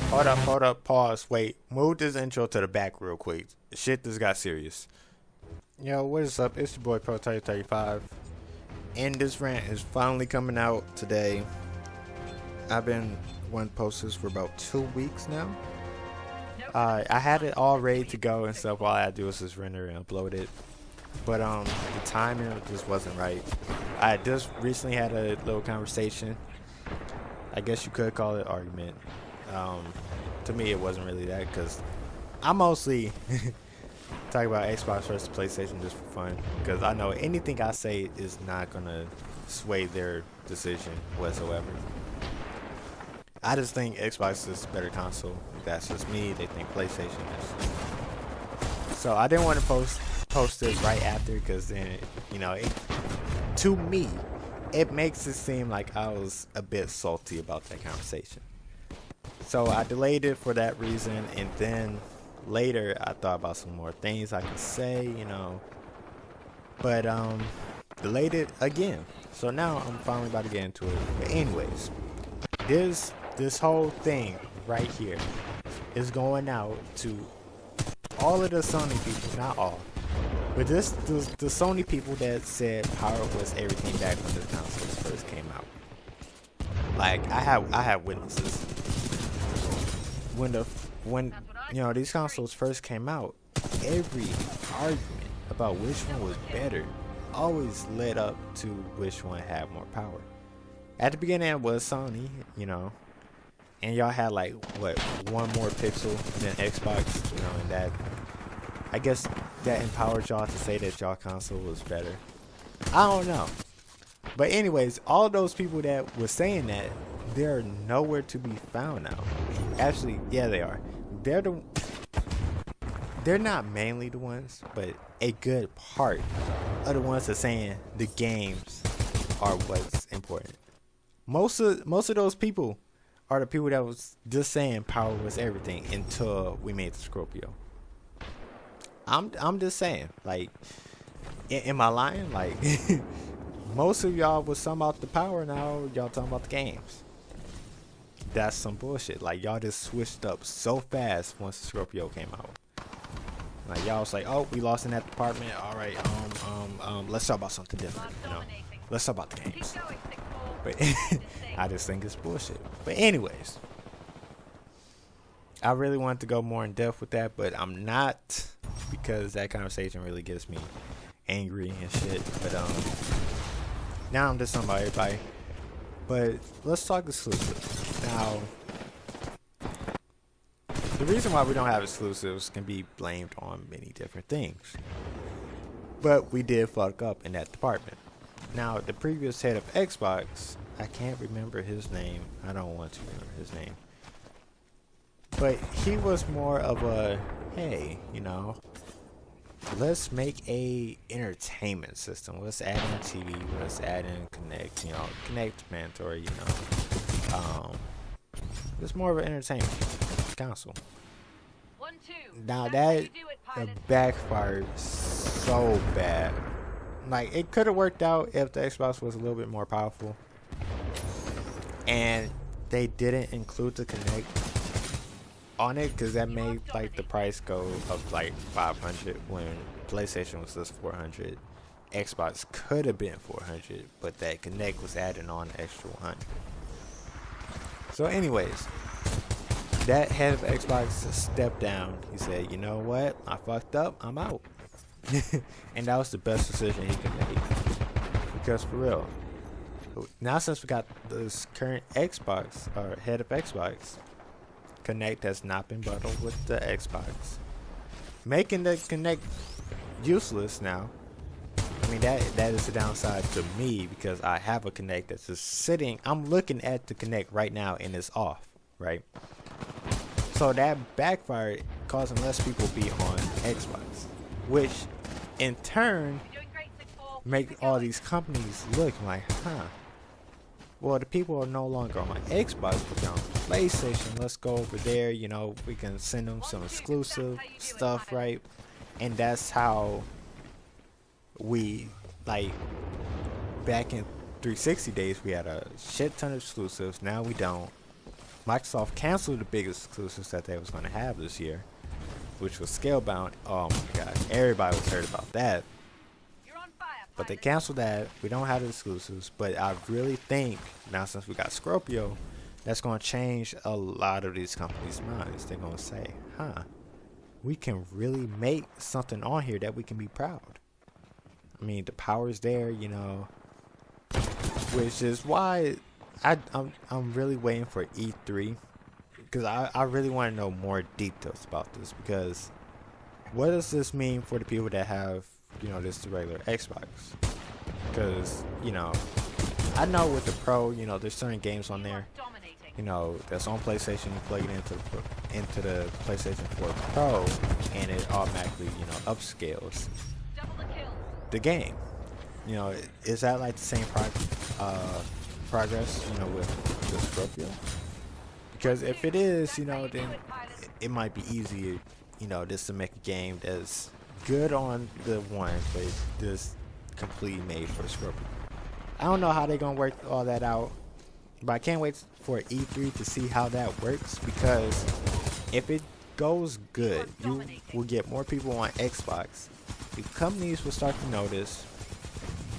Hold up, pause, wait. Move this intro to the back real quick. Shit just got serious. Yo, what is up? It's your boy Prototype 35. And this rant is finally coming out today. I've been wanting to post this for about 2 weeks now. I had it all ready to go and stuff. All I had to do was just render and upload it. But the timing just wasn't right. I just recently had a little conversation. I guess you could call it argument. To me, it wasn't really that because I mostly talk about Xbox versus PlayStation just for fun. Because I know anything I say is not gonna sway their decision whatsoever. I just think Xbox is a better console. That's just me. They think PlayStation is. So I didn't want to post this right after because then, you know, to me, it makes it seem like I was a bit salty about that conversation. So I delayed it for that reason, and then later I thought about some more things I could say, you know, but delayed it again. So now I'm finally about to get into it. But anyways, this whole thing right here is going out to all of the Sony people, not all, but the Sony people that said power was everything back when the consoles first came out. Like I have witnesses. When you know these consoles first came out, every argument about which one was better always led up to which one had more power. At the beginning it was Sony, you know, and y'all had like what, one more pixel than Xbox, you know, and that, I guess that empowered y'all to say that y'all console was better. I don't know. But anyways, all those people that were saying that, they're nowhere to be found now. Actually, yeah, they are. They're not mainly the ones, but a good part of the ones that saying the games are what's important. Most of those people are the people that was just saying power was everything until we made the Scorpio. I'm just saying, like, am I lying? Like, most of y'all was talking about the power, now y'all talking about the games. That's some bullshit. Like, y'all just switched up so fast once the Scorpio came out. Like, y'all was like, oh, we lost in that department. All right, let's talk about something different. You know, let's talk about the games. But I just think it's bullshit. But anyways, I really wanted to go more in depth with that, but I'm not, because that conversation really gets me angry and shit. But now I'm just talking about everybody. But let's talk exclusives. Now, the reason why we don't have exclusives can be blamed on many different things. But we did fuck up in that department. Now, the previous head of Xbox, I can't remember his name. I don't want to remember his name. But he was more of a, hey, you know, let's make a entertainment system. Let's add in TV. Let's add in Connect. You know, Connect mandatory. You know, it's more of an entertainment console. Now that backfired so bad. Like, it could have worked out if the Xbox was a little bit more powerful, and they didn't include the Connect on it, because that made like the price go up like 500 when PlayStation was just 400. Xbox could have been 400, but that Connect was adding on an extra 100. So anyways, that head of Xbox stepped down. He said, you know what, I fucked up, I'm out. And that was the best decision he could make, because for real, now since we got this current Xbox, or head of Xbox, Connect has not been bundled with the Xbox, making the Connect useless now. I mean, that is the downside to me, because I have a Connect that's just sitting. I'm looking at the Connect right now and it's off, right? So that backfired, causing less people be on Xbox, which in turn make all these companies look like, well, the people are no longer on Xbox, but they're on PlayStation. Let's go over there, you know, we can send them some exclusive stuff, right? And that's how we, like, back in 360 days, we had a shit ton of exclusives. Now we don't. Microsoft canceled the biggest exclusives that they was going to have this year, which was Scalebound. Oh my god, everybody was heard about that. But they canceled that. We don't have the exclusives, but I really think now since we got Scorpio, that's going to change a lot of these companies' minds. They're going to say, huh, we can really make something on here that we can be proud. I mean, the power's there, you know, which is why I'm really waiting for E3, because I really want to know more details about this, because what does this mean for the people that have, you know, this regular Xbox? Because, you know, I know with the Pro, you know, there's certain games on there, you know, that's on PlayStation. You plug it into the PlayStation 4 Pro, and it automatically, you know, upscales the game. You know, is that like the same progress, you know, with Scorpio? Because if it is, you know, then it might be easier, you know, just to make a game that's good on the one, but just completely made for Scorpio. I don't know how they're gonna work all that out, but I can't wait for E3 to see how that works, because if it goes good, you will get more people on Xbox. The companies will start to notice,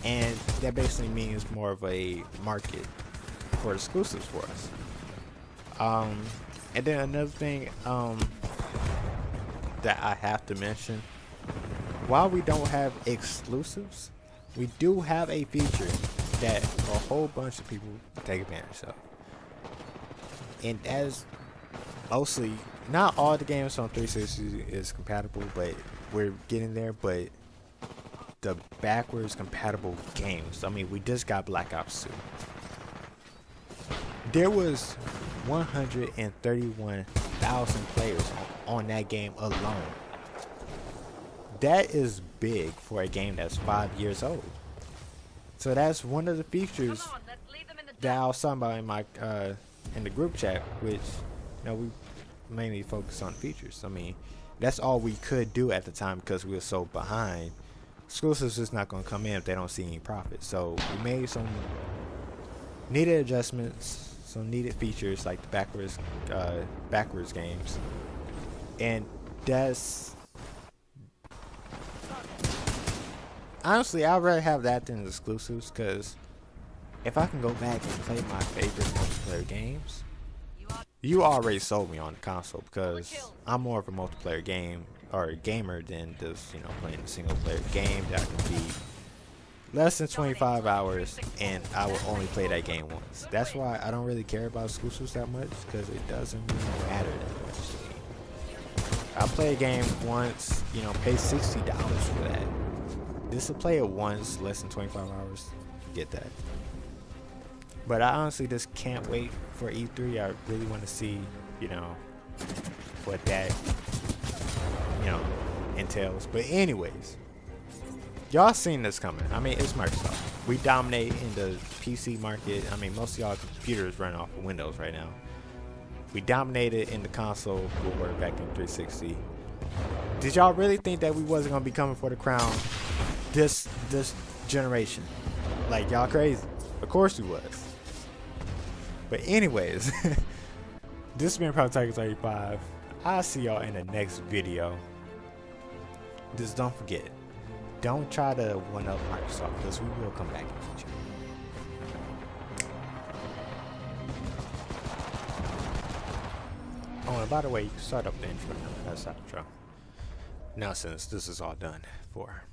and that basically means more of a market for exclusives for us. And then another thing that I have to mention, while we don't have exclusives, we do have a feature that a whole bunch of people take advantage of. And as mostly, not all the games on 360 is compatible, but we're getting there. But the backwards compatible games, I mean, we just got Black Ops 2. There was 131,000 players on that game alone. That is big for a game that's 5 years old. So that's one of the features that I was talking about in my in the group chat, which, you know, we mainly focus on features. I mean, that's all we could do at the time because we were so behind. Exclusives is not going to come in if they don't see any profit. So we made some needed adjustments, some needed features like the backwards games, and that's honestly, I'd rather have that than exclusives, because if I can go back and play my favorite multiplayer games, you already sold me on the console, because I'm more of a multiplayer game or gamer than just, you know, playing a single player game that I can beat less than 25 hours and I will only play that game once. That's why I don't really care about exclusives that much, because it doesn't really matter that much to me. I play a game once, you know, pay $60 for that. Just to play it once, less than 25 hours, get that. But I honestly just can't wait for E3. I really want to see, you know, what that, you know, entails. But anyways, y'all seen this coming. I mean, it's Microsoft. We dominate in the PC market. I mean, most of y'all computers run off of Windows right now. We dominated in the console war back in 360. Did y'all really think that we wasn't gonna be coming for the crown this generation? Like, y'all crazy? Of course we was. But anyways, this has been Tiger 35. I'll see y'all in the next video. Just don't forget, don't try to one up Microsoft, because we will come back in the future. Oh, and by the way, you can start up the intro now. That's the outro. Now, since this is all done for.